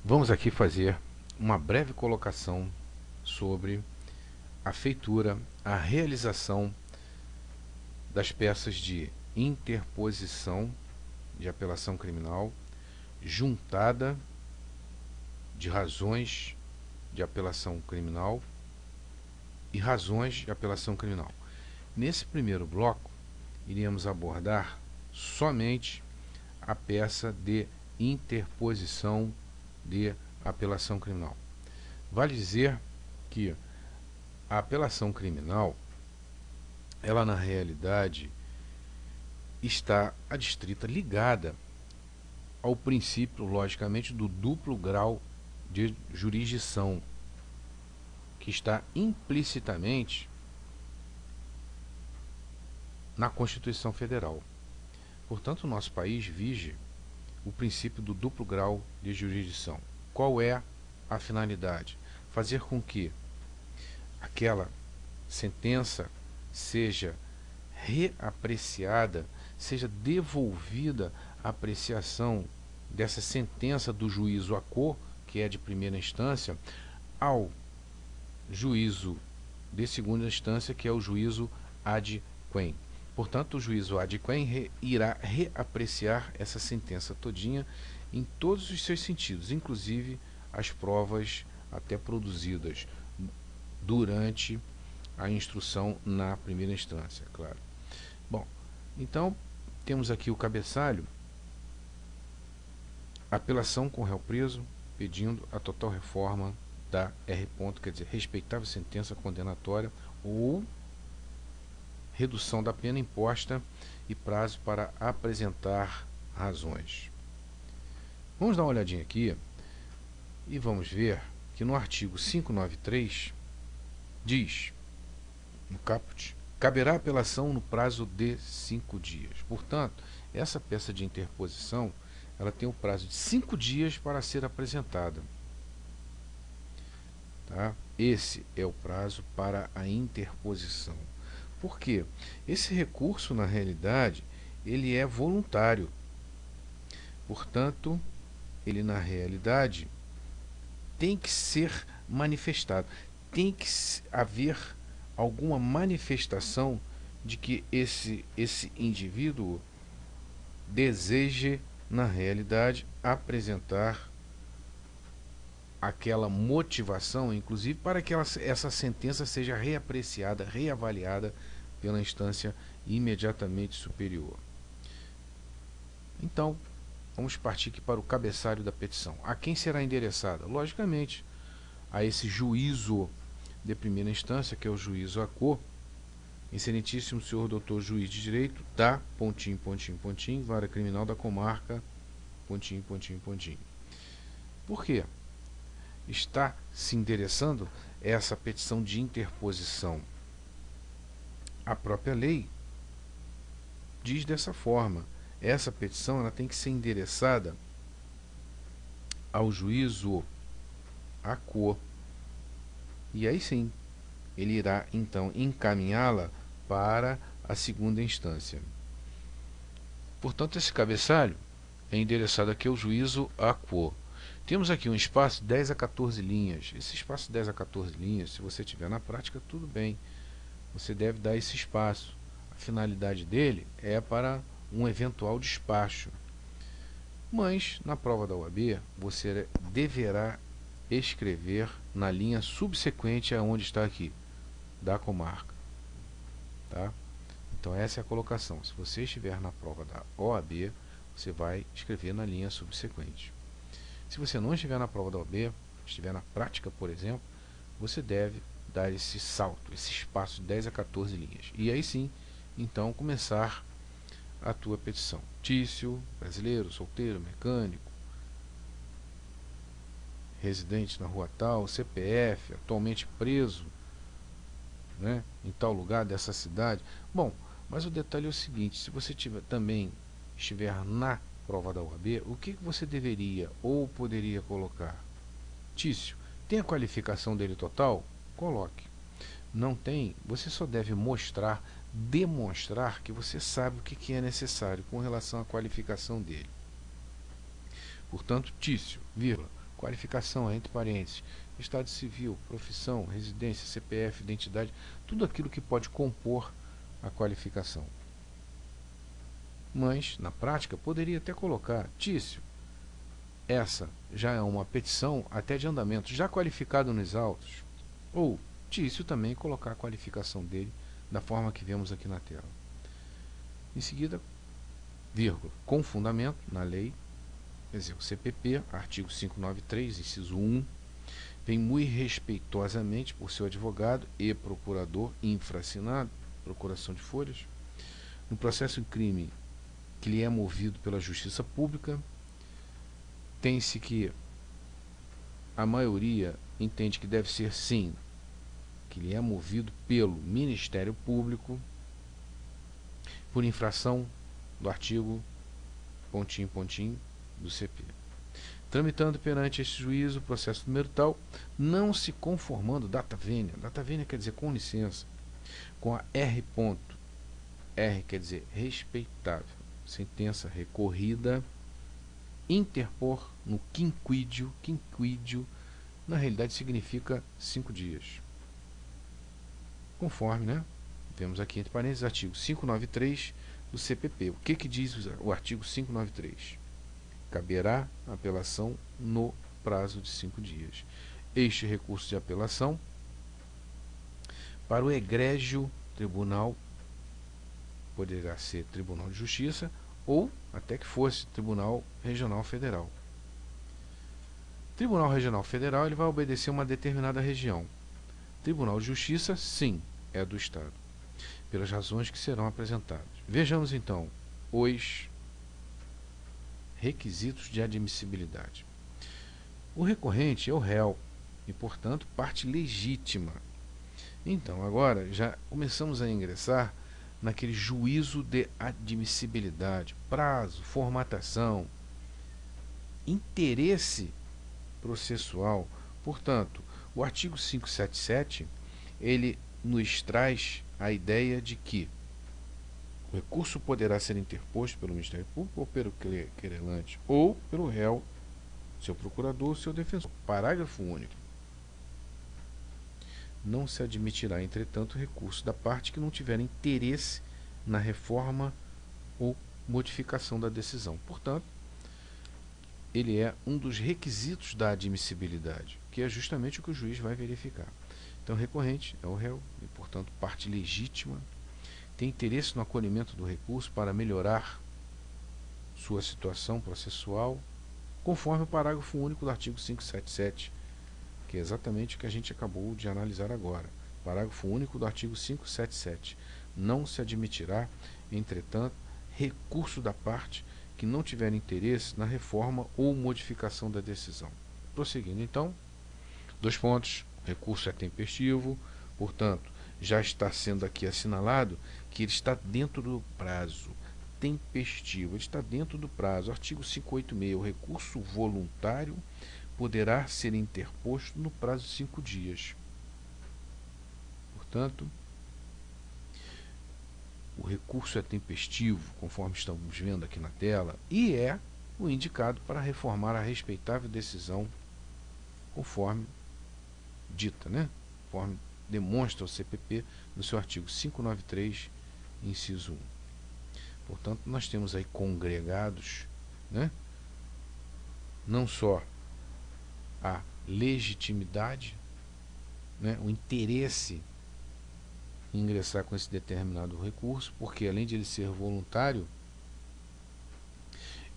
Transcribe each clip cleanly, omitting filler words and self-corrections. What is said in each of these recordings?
Vamos aqui fazer uma breve colocação sobre a feitura, a realização das peças de interposição de apelação criminal, juntada de razões de apelação criminal e razões de apelação criminal. Nesse primeiro bloco, iremos abordar somente a peça de interposição de apelação criminal. Vale dizer que a apelação criminal, ela na realidade está adstrita, ligada ao princípio, logicamente, do duplo grau de jurisdição, que está implicitamente na Constituição Federal. Portanto, o nosso país vige o princípio do duplo grau de jurisdição. Qual é a finalidade? Fazer com que aquela sentença seja reapreciada, seja devolvida a apreciação dessa sentença do juízo ACO, que é de primeira instância, ao juízo de segunda instância, que é o juízo ad quem. Portanto, o juízo ad quem irá reapreciar essa sentença todinha em todos os seus sentidos, inclusive as provas até produzidas durante a instrução na primeira instância, claro. Bom, então temos aqui o cabeçalho: apelação com réu preso pedindo a total reforma da R. quer dizer, respeitável sentença condenatória ou redução da pena imposta e prazo para apresentar razões. Vamos dar uma olhadinha aqui e vamos ver que no artigo 593 diz, no caput, caberá apelação no prazo de 5 dias. Portanto, essa peça de interposição, ela tem o prazo de 5 dias para ser apresentada. Tá? Esse é o prazo para a interposição. Por quê? Esse recurso, na realidade, ele é voluntário. Portanto, ele, na realidade, tem que ser manifestado. Tem que haver alguma manifestação de que esse indivíduo deseje, na realidade, apresentar aquela motivação, inclusive para que essa sentença seja reapreciada, reavaliada pela instância imediatamente superior. Então, vamos partir aqui para o cabeçalho da petição. A quem será endereçada? Logicamente, a esse juízo de primeira instância, que é o juízo ACO, excelentíssimo senhor doutor juiz de direito da pontinho, pontinho, pontinho, vara criminal da comarca, pontinho, pontinho, pontinho. Por quê? Está se endereçando essa petição de interposição. A própria lei diz dessa forma: essa petição ela tem que ser endereçada ao juízo ACO. E aí sim, ele irá então encaminhá-la para a segunda instância. Portanto, esse cabeçalho é endereçado aqui ao juízo ACO. Temos aqui um espaço de 10 a 14 linhas. Esse espaço de 10 a 14 linhas, se você tiver na prática, tudo bem. Você deve dar esse espaço. A finalidade dele é para um eventual despacho. Mas, na prova da OAB, você deverá escrever na linha subsequente aonde está aqui, da comarca. Tá? Então, essa é a colocação. Se você estiver na prova da OAB, você vai escrever na linha subsequente. Se você não estiver na prova da OAB, estiver na prática, por exemplo, você deve dar esse salto, esse espaço de 10 a 14 linhas. E aí sim, então, começar a tua petição. Tício, brasileiro, solteiro, mecânico, residente na rua tal, CPF, atualmente preso, né, em tal lugar dessa cidade. Bom, mas o detalhe é o seguinte: se você também estiver na prova da OAB, o que você deveria ou poderia colocar? Tício, tem a qualificação dele total? Coloque. Não tem? Você só deve mostrar, demonstrar que você sabe o que é necessário com relação à qualificação dele. Portanto, Tício, vírgula, qualificação, entre parênteses, estado civil, profissão, residência, CPF, identidade, tudo aquilo que pode compor a qualificação. Mas, na prática, poderia até colocar: Tício, essa já é uma petição até de andamento, já qualificado nos autos. Ou Tício também colocar a qualificação dele da forma que vemos aqui na tela. Em seguida, vírgula, com fundamento na lei, quer dizer, o CPP, artigo 593, inciso 1, vem muito respeitosamente por seu advogado e procurador infracionado, procuração de folhas, no processo em crime que lhe é movido pela Justiça Pública. Tem-se que a maioria entende que deve ser sim, que lhe é movido pelo Ministério Público por infração do artigo ... do CP. Tramitando perante este juízo o processo número tal, não se conformando data vênia quer dizer com licença, com a R. R quer dizer respeitável, sentença recorrida, interpor no quinquídio na realidade significa 5 dias. Conforme, né? Vemos aqui entre parênteses artigo 593 do CPP. O que diz o artigo 593? Caberá apelação no prazo de 5 dias. Este recurso de apelação para o egrégio tribunal, poderá ser Tribunal de Justiça ou até que fosse Tribunal Regional Federal. Tribunal Regional Federal, ele vai obedecer uma determinada região. Tribunal de Justiça, sim, é do Estado, pelas razões que serão apresentadas. Vejamos então os requisitos de admissibilidade. O recorrente é o réu e, portanto, parte legítima. Então, agora já começamos a ingressar naquele juízo de admissibilidade, prazo, formatação, interesse processual. Portanto, o artigo 577, ele nos traz a ideia de que o recurso poderá ser interposto pelo Ministério Público ou pelo querelante, ou pelo réu, seu procurador, seu defensor. Parágrafo único. Não se admitirá, entretanto, recurso da parte que não tiver interesse na reforma ou modificação da decisão. Portanto, ele é um dos requisitos da admissibilidade, que é justamente o que o juiz vai verificar. Então, o recorrente é o réu e, portanto, parte legítima, tem interesse no acolhimento do recurso para melhorar sua situação processual, conforme o parágrafo único do artigo 577, que é exatamente o que a gente acabou de analisar agora. Parágrafo único do artigo 577. Não se admitirá, entretanto, recurso da parte que não tiver interesse na reforma ou modificação da decisão. Prosseguindo, então, 2 pontos. Recurso é tempestivo, portanto, já está sendo aqui assinalado que ele está dentro do prazo. Tempestivo, ele está dentro do prazo. Artigo 586. O recurso voluntário poderá ser interposto no prazo de 5 dias. Portanto, o recurso é tempestivo, conforme estamos vendo aqui na tela, e é o indicado para reformar a respeitável decisão, conforme dita, né? Conforme demonstra o CPP no seu artigo 593, inciso 1. Portanto, nós temos aí congregados, né, não só a legitimidade, né, o interesse em ingressar com esse determinado recurso, porque além de ele ser voluntário,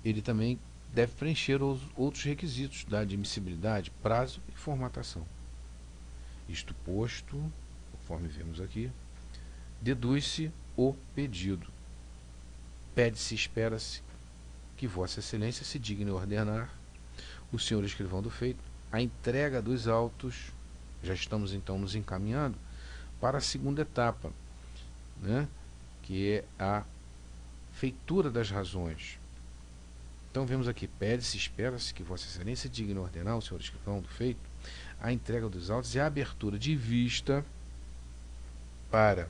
ele também deve preencher os outros requisitos da admissibilidade, prazo e formatação. Isto posto, conforme vemos aqui, deduz-se o pedido. Pede-se, espera-se que Vossa Excelência se digne ordenar o senhor escrivão do feito a entrega dos autos. Já estamos então nos encaminhando para a segunda etapa, né, que é a feitura das razões. Então vemos aqui: pede-se, espera-se que Vossa Excelência digne ordenar o senhor escrivão do feito a entrega dos autos e a abertura de vista para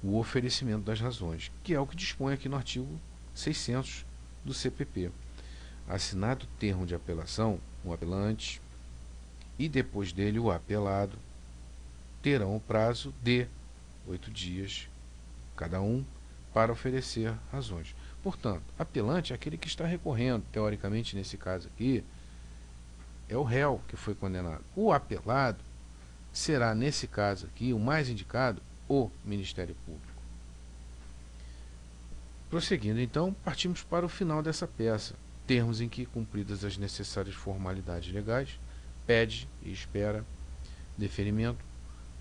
o oferecimento das razões, que é o que dispõe aqui no artigo 600 do CPP. assinado o termo de apelação, o apelante e depois dele o apelado terão o prazo de 8 dias cada um para oferecer razões. Portanto, apelante é aquele que está recorrendo, teoricamente nesse caso aqui, é o réu que foi condenado. O apelado será, nesse caso aqui, o mais indicado, o Ministério Público. Prosseguindo, então, partimos para o final dessa peça. Termos em que, cumpridas as necessárias formalidades legais, pede e espera deferimento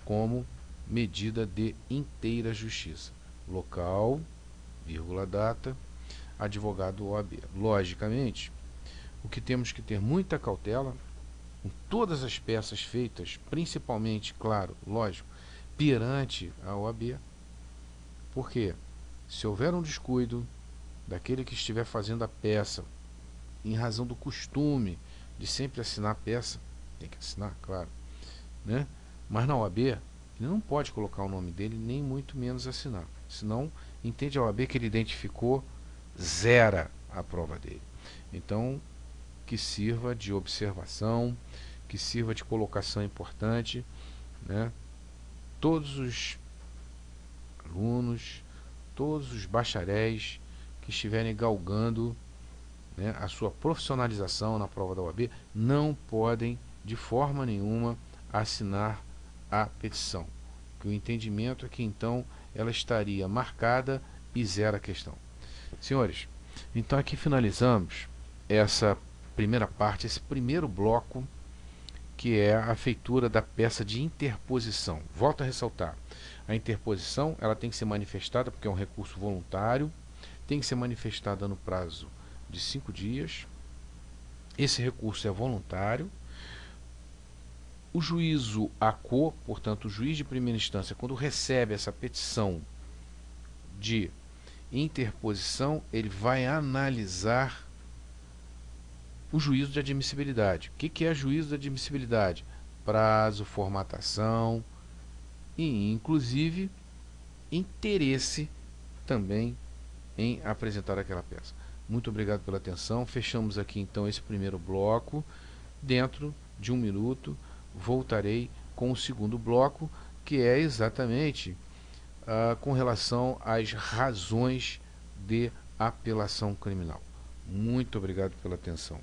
como medida de inteira justiça. Local, vírgula, data, advogado OAB. Logicamente, o que temos que ter muita cautela, com todas as peças feitas, principalmente, claro, lógico, perante a OAB, porque se houver um descuido daquele que estiver fazendo a peça, em razão do costume de sempre assinar a peça, tem que assinar, claro, né? Mas na OAB, ele não pode colocar o nome dele, nem muito menos assinar. Senão, entende a OAB que ele identificou, zera a prova dele. Então, que sirva de observação, que sirva de colocação importante, né? Todos os alunos, todos os bacharéis que estiverem galgando, né, a sua profissionalização na prova da OAB, não podem de forma nenhuma assinar a petição. Que o entendimento é que então ela estaria marcada e zera a questão. Senhores, então aqui finalizamos essa primeira parte, esse primeiro bloco, que é a feitura da peça de interposição. Volto a ressaltar, a interposição ela tem que ser manifestada, porque é um recurso voluntário, tem que ser manifestada no prazo de 5 dias. Esse recurso é voluntário. O juízo ACO, portanto, o juiz de primeira instância, quando recebe essa petição de interposição, ele vai analisar o juízo de admissibilidade. O que é juízo de admissibilidade? Prazo, formatação e, inclusive, interesse também em apresentar aquela peça. Muito obrigado pela atenção. Fechamos aqui então esse primeiro bloco. Dentro de 1 minuto voltarei com o segundo bloco, que é exatamente com relação às razões de apelação criminal. Muito obrigado pela atenção.